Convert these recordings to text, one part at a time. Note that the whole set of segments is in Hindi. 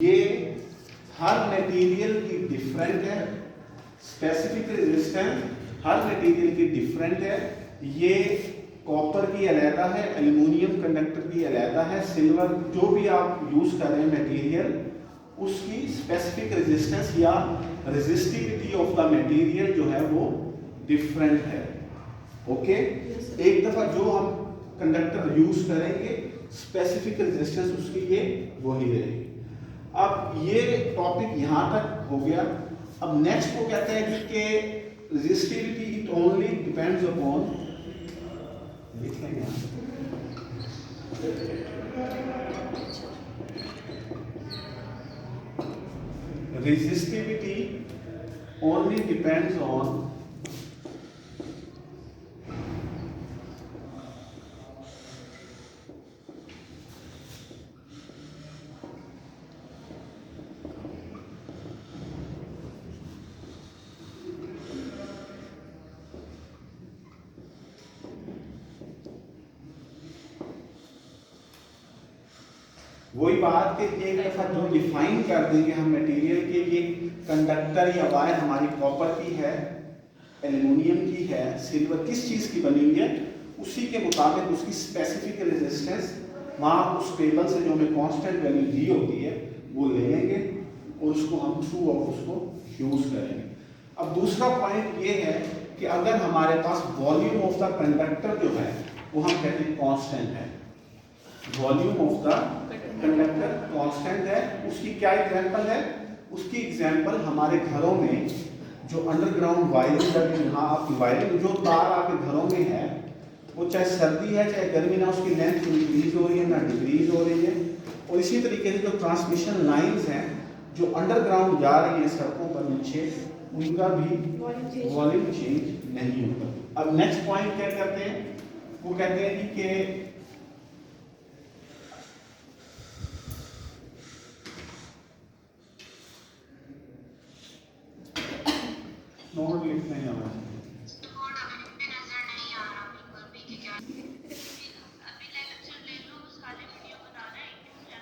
ये हर मटेरियल की डिफरेंट है, स्पेसिफिक रेजिस्टेंस हर मटेरियल की डिफरेंट है। ये कॉपर की अलहदा है, एल्युमिनियम कंडक्टर की अलहदा है, सिल्वर जो भी आप यूज कर रहे हैं मटेरियल उसकी स्पेसिफिक रेजिस्टेंस या रेजिस्टिविटी ऑफ द मटेरियल जो है वो डिफरेंट है। ओके, एक दफा जो हम कंडक्टर यूज करेंगे स्पेसिफिक रेजिस्टेंस उसकी ये वही रहेगी। अब ये टॉपिक यहां तक हो गया। अब नेक्स्ट को कहते हैं कि resistivity it only depends upon, लिख लेंगे रेजिस्टिविटी ओनली डिपेंड्स ऑन वही बात कि एक दफा जो डिफाइन कर देंगे हम मटेरियल के, ये कंडक्टर या वायर हमारी कॉपर की है, एल्युमिनियम की है, सिल्वर किस चीज की बनी हुई है, उसी के मुताबिक उसकी स्पेसिफिक रेजिस्टेंस वहां उस टेबल से जो हमें कांस्टेंट वैल्यू दी होती है वो ले लेंगे और उसको हम थ्रू आउट उसको यूज करेंगे। अब दूसरा पॉइंट ये है कि अगर हमारे पास वॉल्यूम ऑफ द कंडक्टर जो है वो हम कहते हैं कांस्टेंट है, volume of the conductor constant है, उसकी क्या एग्जांपल है? उसकी एग्जांपल हमारे घरों में जो अंडरग्राउंड वायरिंग है, यहाँ आपकी वायरिंग जो तार आपके घरों में है वो चाहे सर्दी है चाहे गर्मी ना उसकी लेंथ इंक्रीज हो रही है ना डिक्रीज हो रही है। और इसी तरीके से जो ट्रांसमिशन लाइंस हैं जो अंडरग्राउंड जा रही हैं सड़कों पर नीचे, उनका भी वॉल्यूम चेंज नहीं होता। अब नेक्स्ट पॉइंट क्या कहते हैं? वो कहते हैं कि नोट लिखने हैं हमें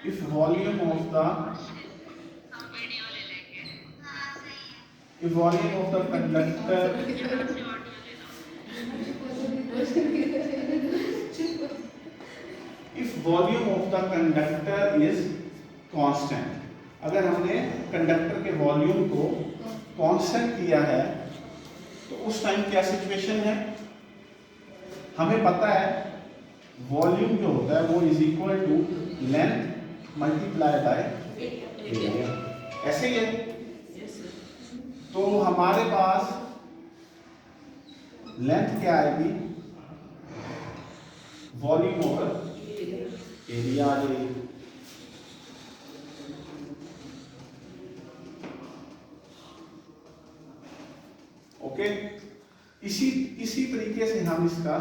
if volume of the conductor if volume of the conductor is constant, अगर हमने कंडक्टर के वॉल्यूम को कांस्टेंट किया है तो उस टाइम क्या सिचुएशन है? हमें पता है वॉल्यूम जो होता है वो is equal to length multiply by area, ऐसे ही है। तो हमारे पास लेंथ क्या आएगी? वॉल्यूम ओवर एरिया आ जाएगी। ओके, इसी तरीके से हम इसका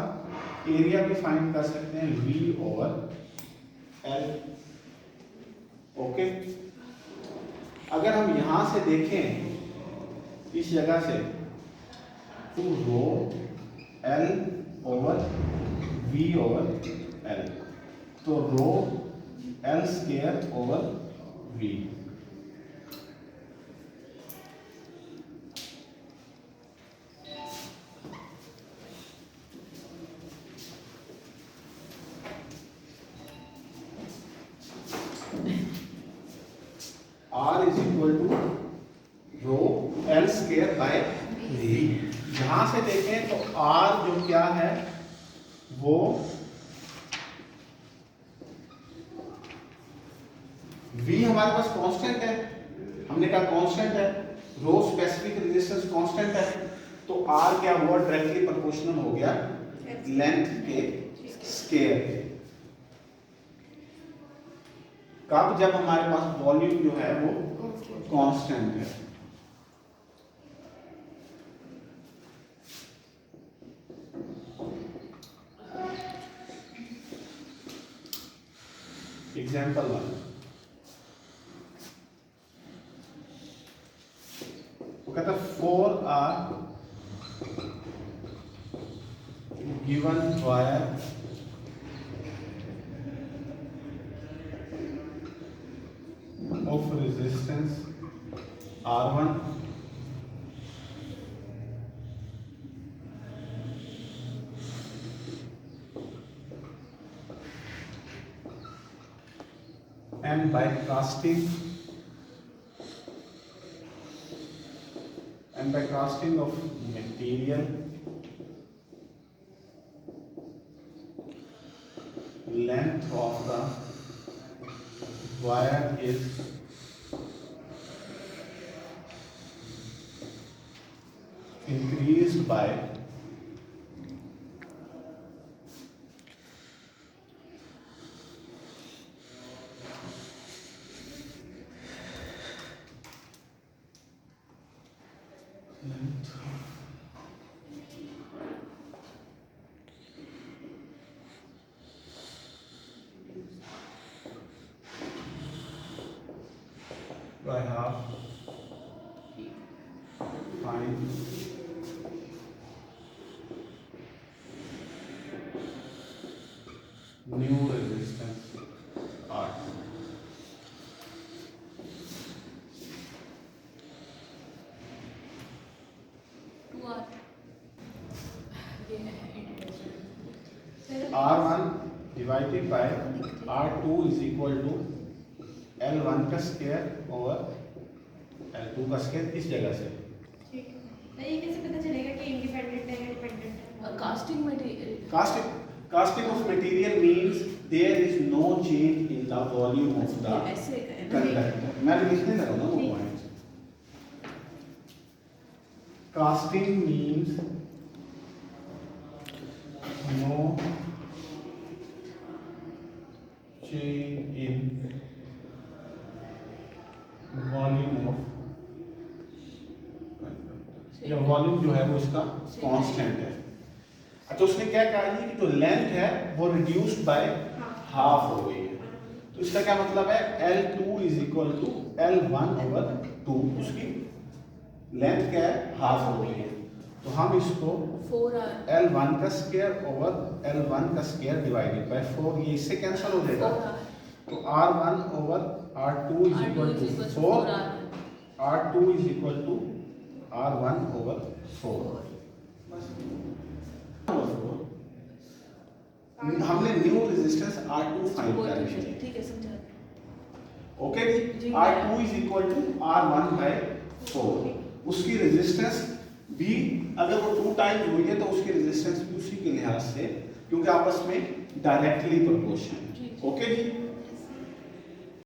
एरिया भी फाइंड कर सकते हैं, V ओवर L। ओके, अगर हम यहां से देखें इस जगह से तो rho L over V over L, तो rho L square over V। R is equal to rho L square by V। यहां से देखें तो R जो क्या है वो V हमारे पास कांस्टेंट है, हमने कहा कांस्टेंट है, रो स्पेसिफिक रेजिस्टेंस कांस्टेंट है, तो R क्या हुआ? डायरेक्टली प्रोपोर्शनल हो गया लेंथ के स्क्वायर के। कब? जब हमारे पास वॉल्यूम जो है वो कांस्टेंट है। एग्जांपल 1, वो कहता है 4 are given wire of resistance resistance R1 and by casting of material length of the wire is increased by length by half. Find new resistance R. R1 divided by R2 is equal to L1 का स्क्वायर ओवर L2 का स्क्वायर इस जगह से। ठीक है, ये कैसे पता चलेगा कि इंडिपेंडेंट है या डिपेंडेंट है? Casting of material means there is no change in the volume of the conductor. मैं लिखने लगा ना वो point. Casting means no change in volume of या वॉल्यूम जो है वो इसका कांस्टेंट है। अच्छा उसने क्या कहा है कि जो लेंथ है वो रिड्यूस्ड बाय हाफ हो गई है, तो इसका क्या मतलब है L2 is equal to L1 over 2, उसकी लेंथ क्या है हाफ हो गई है, तो हम इसको L1 का स्क्वायर ओवर L1 का स्क्वायर डिवाइडेड बाय 4 ये इससे कैंसिल हो जाएगा, तो R1 over R2 is equal to 4, R2 is equal to R1 over 4। हमने न्यू रेजिस्टेंस R2 फाइंड करनी है, ठीक है समझा। ओके जी। R2 is equal to R1 by 4, उसकी रेजिस्टेंस भी अगर वो 2 टाइम्स हुई है तो उसकी रेजिस्टेंस भी उसी के लिहाज से, क्योंकि आपस में डायरेक्टली प्रोपोर्शनल है। ओके जी।